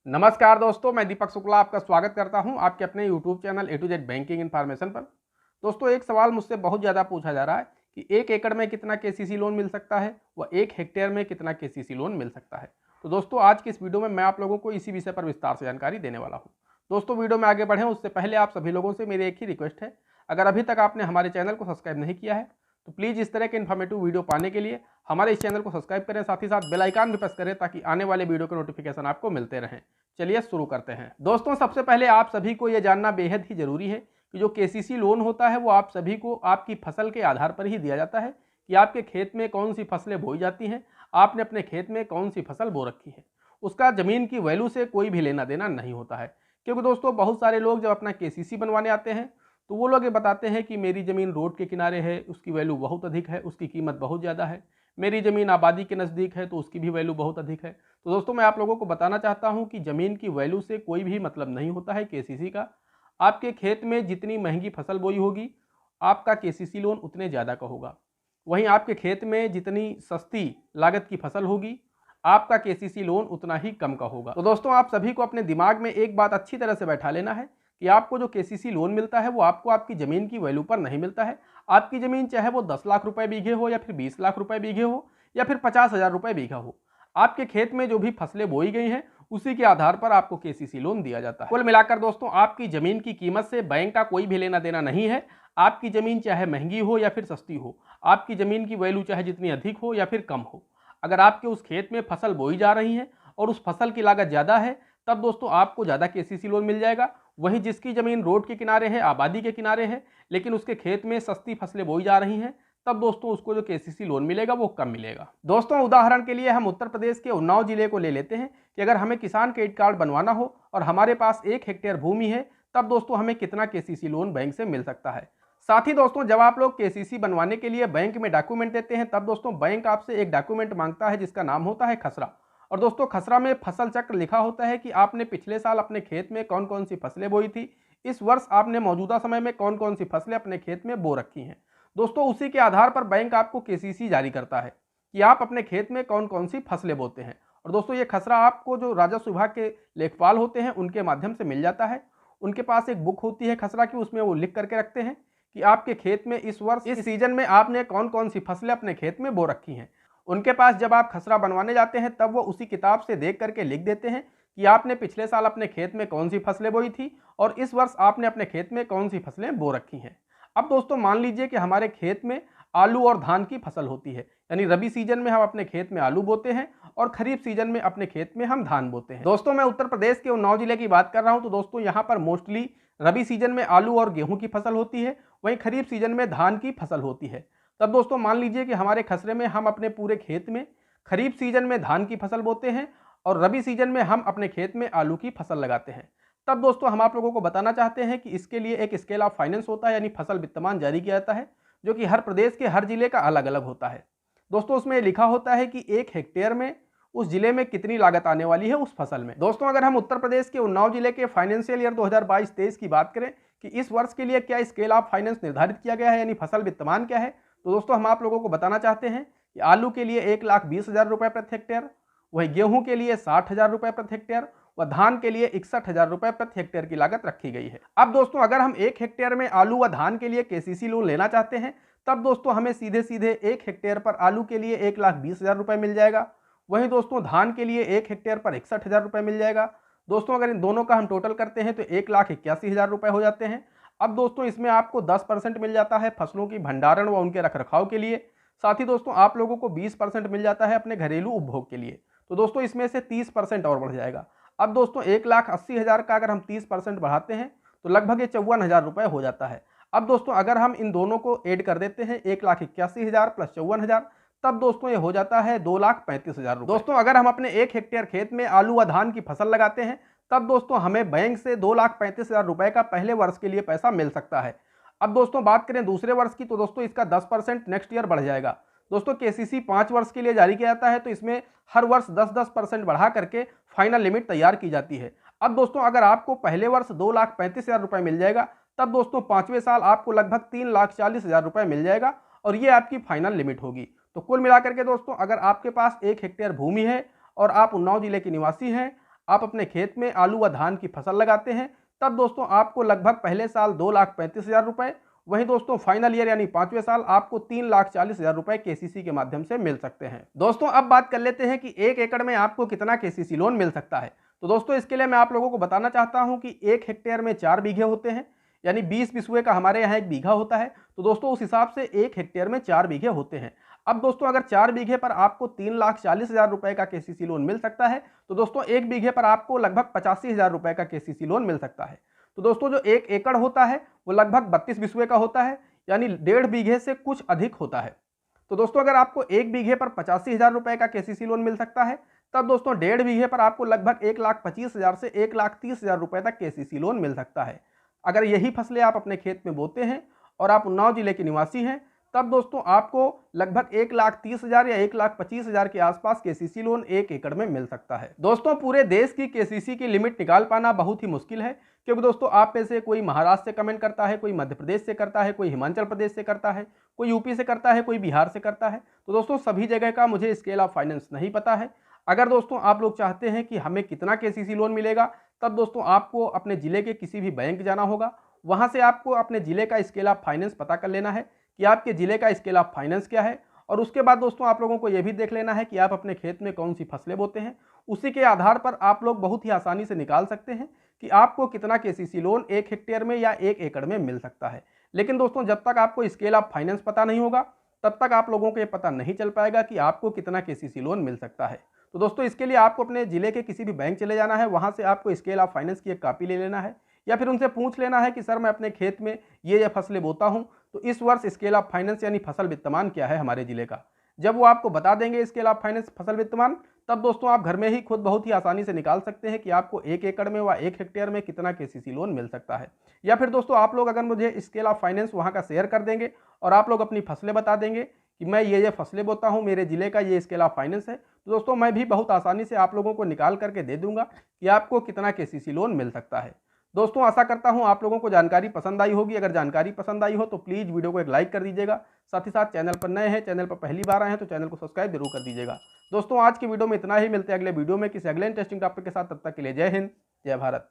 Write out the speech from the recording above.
नमस्कार दोस्तों, मैं दीपक शुक्ला आपका स्वागत करता हूं आपके अपने YouTube channel A to Z banking information पर। दोस्तों, एक सवाल मुझसे बहुत ज़्यादा पूछा जा रहा है कि 1 एकड़ में कितना केसीसी लोन मिल सकता है व 1 हेक्टेयर में कितना केसीसी लोन मिल सकता है। तो दोस्तों, आज की इस वीडियो में मैं आप लोगों को इसी विषय पर विस्तार से जानकारी देने वाला हूँ। दोस्तों, वीडियो में आगे बढ़ें उससे पहले आप सभी लोगों से मेरी एक ही रिक्वेस्ट है, अगर अभी तक आपने हमारे चैनल को सब्सक्राइब नहीं किया है तो प्लीज़ इस तरह के इन्फॉर्मेटिव वीडियो पाने के लिए हमारे इस चैनल को सब्सक्राइब करें, साथ ही साथ बेल आइकन भी प्रेस करें ताकि आने वाले वीडियो के नोटिफिकेशन आपको मिलते रहें। चलिए शुरू करते हैं। दोस्तों, सबसे पहले आप सभी को यह जानना बेहद ही जरूरी है कि जो केसीसी लोन होता है वो आप सभी को आपकी फसल के आधार पर ही दिया जाता है कि आपके खेत में कौन सी फसलें बोई जाती हैं, आपने अपने खेत में कौन सी फसल बो रखी है। उसका ज़मीन की वैल्यू से कोई भी लेना देना नहीं होता है, क्योंकि दोस्तों बहुत सारे लोग जब अपना केसीसी बनवाने आते हैं तो वो लोग ये बताते हैं कि मेरी ज़मीन रोड के किनारे है, उसकी वैल्यू बहुत अधिक है, उसकी कीमत बहुत ज़्यादा है। मेरी ज़मीन आबादी के नज़दीक है तो उसकी भी वैल्यू बहुत अधिक है। तो दोस्तों, मैं आप लोगों को बताना चाहता हूं कि ज़मीन की वैल्यू से कोई भी मतलब नहीं होता है केसीसी का। आपके खेत में जितनी महंगी फसल बोई होगी, आपका केसीसी लोन उतने ज़्यादा का होगा। वहीं आपके खेत में जितनी सस्ती लागत की फसल होगी, आपका केसीसी लोन उतना ही कम का होगा। तो दोस्तों, आप सभी को अपने दिमाग में एक बात अच्छी तरह से बैठा लेना है कि आपको जो केसीसी लोन मिलता है वो आपको आपकी ज़मीन की वैल्यू पर नहीं मिलता है। आपकी ज़मीन चाहे वो 10 लाख रुपए बीघे हो या फिर 20 लाख रुपए बीघे हो या फिर 50,000 रुपए बीघा हो, आपके खेत में जो भी फसलें बोई गई हैं उसी के आधार पर आपको केसीसी लोन दिया जाता है। कुल मिलाकर दोस्तों, आपकी ज़मीन की कीमत से बैंक का कोई भी लेना देना नहीं है। आपकी ज़मीन चाहे महंगी हो या फिर सस्ती हो, आपकी ज़मीन की वैल्यू चाहे जितनी अधिक हो या फिर कम हो, अगर आपके उस खेत में फसल बोई जा रही है और उस फसल की लागत ज़्यादा है, तब दोस्तों आपको ज़्यादा केसीसी लोन मिल जाएगा। वहीं जिसकी ज़मीन रोड के किनारे है, आबादी के किनारे है, लेकिन उसके खेत में सस्ती फसलें बोई जा रही हैं, तब दोस्तों उसको जो केसीसी लोन मिलेगा वो कम मिलेगा। दोस्तों, उदाहरण के लिए हम उत्तर प्रदेश के उन्नाव जिले को ले लेते हैं कि अगर हमें किसान क्रेडिट कार्ड बनवाना हो और हमारे पास 1 हेक्टेयर भूमि है, तब दोस्तों हमें कितना केसीसी लोन बैंक से मिल सकता है। साथ ही दोस्तों, जब आप लोग केसीसी बनवाने के लिए बैंक में डॉक्यूमेंट देते हैं, तब दोस्तों बैंक आपसे एक डॉक्यूमेंट मांगता है जिसका नाम होता है खसरा। और दोस्तों, खसरा में फसल चक्र लिखा होता है कि आपने पिछले साल अपने खेत में कौन कौन सी फसलें बोई थी, इस वर्ष आपने मौजूदा समय में कौन कौन सी फसलें अपने खेत में बो रखी हैं। दोस्तों, उसी के आधार पर बैंक आपको केसीसी जारी करता है कि आप अपने खेत में कौन कौन सी फसलें बोते हैं। और दोस्तों, ये खसरा आपको जो राजस्व विभाग के लेखपाल होते हैं उनके माध्यम से मिल जाता है। उनके पास एक बुक होती है खसरा की, उसमें वो लिख करके रखते हैं कि आपके खेत में इस वर्ष इस सीजन में आपने कौन कौन सी फसलें अपने खेत में बो रखी हैं। उनके पास जब आप खसरा बनवाने जाते हैं तब वो उसी किताब से देख करके लिख देते हैं कि आपने पिछले साल अपने खेत में कौन सी फसलें बोई थी और इस वर्ष आपने अपने खेत में कौन सी फसलें बो रखी हैं। अब दोस्तों, मान लीजिए कि हमारे खेत में आलू और धान की फसल होती है, यानी रबी सीजन में हम अपने खेत में आलू बोते हैं और खरीफ सीजन में अपने खेत में हम धान बोते हैं। दोस्तों, मैं उत्तर प्रदेश के उन्नाव जिले की बात कर रहा हूं। तो दोस्तों, यहाँ पर मोस्टली रबी सीजन में आलू और गेहूं की फसल होती है, वहीं खरीफ सीजन में धान की फसल होती है। तब दोस्तों, मान लीजिए कि हमारे खसरे में हम अपने पूरे खेत में खरीफ सीजन में धान की फसल बोते हैं और रबी सीजन में हम अपने खेत में आलू की फसल लगाते हैं। तब दोस्तों, हम आप लोगों को बताना चाहते हैं कि इसके लिए एक स्केल ऑफ फाइनेंस होता है, यानी फसल वित्तमान जारी किया जाता है, जो कि हर प्रदेश के हर जिले का अलग अलग होता है। दोस्तों, उसमें लिखा होता है कि 1 हेक्टेयर में उस जिले में कितनी लागत आने वाली है उस फसल में। दोस्तों, अगर हम उत्तर प्रदेश के उन्नाव जिले के फाइनेंशियल ईयर 2022-23 की बात करें कि इस वर्ष के लिए क्या स्केल ऑफ फाइनेंस निर्धारित किया गया है, यानी फसल वित्तमान क्या है, तो दोस्तों हम आप लोगों को बताना चाहते हैं कि आलू के लिए 1,20,000 रुपये प्रति हेक्टेयर, वही गेहूं के लिए 60,000 रुपये प्रति हेक्टेयर व धान के लिए 61,000 रुपये प्रति हेक्टेयर की लागत रखी गई है। अब दोस्तों, अगर हम 1 हेक्टेयर में आलू व धान के लिए केसीसी लोन लेना चाहते हैं, तब दोस्तों हमें सीधे सीधे 1 हेक्टेयर पर आलू के लिए 1,20,000 रुपये मिल जाएगा। वहीं दोस्तों, धान के लिए 1 हेक्टेयर पर 61,000 रुपये मिल जाएगा। दोस्तों, अगर इन दोनों का हम टोटल करते हैं तो 1,81,000 रुपये हो जाते हैं। अब दोस्तों, इसमें आपको 10% मिल जाता है फसलों की भंडारण व उनके रखरखाव के लिए। साथ ही दोस्तों, आप लोगों को 20% मिल जाता है अपने घरेलू उपभोग के लिए। तो दोस्तों, इसमें से 30% और बढ़ जाएगा। अब दोस्तों, 1,80,000 का अगर हम 30% बढ़ाते हैं तो लगभग ये 54,000 रुपये हो जाता है। अब दोस्तों, अगर हम इन दोनों को ऐड कर देते हैं 1,81,000 प्लस 54,000, तब दोस्तों ये हो जाता है 2,35,000 रुपये। दोस्तों, अगर हम अपने 1 हेक्टेयर खेत में आलू व धान की फसल लगाते हैं, तब दोस्तों हमें बैंक से 2,35,000 रुपये का पहले वर्ष के लिए पैसा मिल सकता है। अब दोस्तों, बात करें दूसरे वर्ष की, तो दोस्तों इसका 10% नेक्स्ट ईयर बढ़ जाएगा। दोस्तों, केसीसी 5 वर्ष के लिए जारी किया जाता है, तो इसमें हर वर्ष 10% बढ़ा करके फाइनल लिमिट तैयार की जाती है। अब दोस्तों, अगर आपको पहले वर्ष 2,35,000 रुपये मिल जाएगा, तब दोस्तों 5वें साल आपको लगभग 3,40,000 रुपये मिल जाएगा और ये आपकी फाइनल लिमिट होगी। तो कुल मिलाकर के दोस्तों, अगर आपके पास 1 हेक्टेयर भूमि है और आप उन्नाव जिले के निवासी हैं, आप अपने खेत में आलू व धान की फसल लगाते हैं, तब दोस्तों आपको लगभग पहले साल 2,35,000 रुपये, वहीं दोस्तों फाइनल ईयर यानी 5वें साल आपको 3,40,000 रुपये केसीसी के माध्यम से मिल सकते हैं। दोस्तों अब बात कर लेते हैं कि 1 एकड़ में आपको कितना केसीसी लोन मिल सकता है। तो दोस्तों इसके लिए मैं आप लोगों को बताना चाहता हूं कि 1 हेक्टेयर में 4 बीघे होते हैं, यानी 20 बिस्वे का हमारे यहाँ 1 बीघा होता है। तो दोस्तों उस हिसाब से 1 हेक्टेयर में 4 बीघे होते हैं। अब दोस्तों अगर 4 बीघे पर आपको 3,40,000 रुपये का केसीसी लोन मिल सकता है, तो दोस्तों 1 बीघे पर आपको लगभग 85,000 रुपये का केसीसी लोन मिल सकता है। तो दोस्तों जो 1 एकड़ होता है वो लगभग 32 बिस्वे का होता है, यानी 1.5 बीघे से कुछ अधिक होता है। तो दोस्तों अगर आपको 1 बीघे पर 85,000 रुपये का केसीसी लोन मिल सकता है, तब दोस्तों 1.5 बीघे पर आपको लगभग 1,25,000 से 1,30,000 रुपये तक केसीसी लोन मिल सकता है। अगर यही फसलें आप अपने खेत में बोते हैं और आप उन्नाव जिले के निवासी हैं, तब दोस्तों आपको लगभग 1,30,000 या 1,25,000 के आसपास केसीसी लोन 1 एकड़ में मिल सकता है। दोस्तों पूरे देश की केसीसी की लिमिट निकाल पाना बहुत ही मुश्किल है, क्योंकि दोस्तों आप में से कोई महाराष्ट्र से कमेंट करता है, कोई मध्य प्रदेश से करता है, कोई हिमाचल प्रदेश से करता है, कोई यूपी से करता है, कोई बिहार से करता है। तो दोस्तों सभी जगह का मुझे स्केल ऑफ फाइनेंस नहीं पता है। अगर दोस्तों आप लोग चाहते हैं कि हमें कितना केसीसी लोन मिलेगा, तब दोस्तों आपको अपने ज़िले के किसी भी बैंक जाना होगा। वहाँ से आपको अपने ज़िले का स्केल ऑफ फाइनेंस पता कर लेना है कि आपके ज़िले का स्केल ऑफ फाइनेंस क्या है, और उसके बाद दोस्तों आप लोगों को ये भी देख लेना है कि आप अपने खेत में कौन सी फसलें बोते हैं। उसी के आधार पर आप लोग बहुत ही आसानी से निकाल सकते हैं कि आपको कितना केसीसी लोन 1 हेक्टेयर में या 1 एकड़ में मिल सकता है। लेकिन दोस्तों जब तक आपको स्केल ऑफ फाइनेंस पता नहीं होगा, तब तक आप लोगों को ये पता नहीं चल पाएगा कि आपको कितना केसीसी लोन मिल सकता है। तो दोस्तों इसके लिए आपको अपने ज़िले के किसी भी बैंक चले जाना है, वहाँ से आपको स्केल ऑफ फाइनेंस की एक कॉपी ले लेना है, या फिर उनसे पूछ लेना है कि सर मैं अपने खेत में ये फसलें बोता हूँ, तो इस वर्ष स्केल ऑफ फाइनेंस यानी फसल वित्तमान क्या है हमारे ज़िले का। जब वो आपको बता देंगे स्केल ऑफ फाइनेंस फसल वित्तमान, तब दोस्तों आप घर में ही खुद बहुत ही आसानी से निकाल सकते हैं कि आपको 1 एकड़ में व 1 हेक्टेयर में कितना केसीसी लोन मिल सकता है। या फिर दोस्तों आप लोग अगर मुझे स्केल ऑफ फाइनेंस वहाँ का शेयर कर देंगे और आप लोग अपनी फसलें बता देंगे कि मैं ये फसलें बोता हूँ, मेरे ज़िले का ये स्केल ऑफ फाइनेंस है, तो दोस्तों मैं भी बहुत आसानी से आप लोगों को निकाल करके दे दूंगा कि आपको कितना केसीसी लोन मिल सकता है। दोस्तों आशा करता हूं आप लोगों को जानकारी पसंद आई होगी। अगर जानकारी पसंद आई हो तो प्लीज़ वीडियो को एक लाइक कर दीजिएगा। साथ ही साथ चैनल पर नए हैं, चैनल पर पहली बार आए हैं तो चैनल को सब्सक्राइब जरूर कर दीजिएगा। दोस्तों आज की वीडियो में इतना ही, मिलते हैं अगले वीडियो में किसी अगले इंटरेस्टिंग टॉपिक के साथ। तब तक के लिए जय हिंद, जय भारत।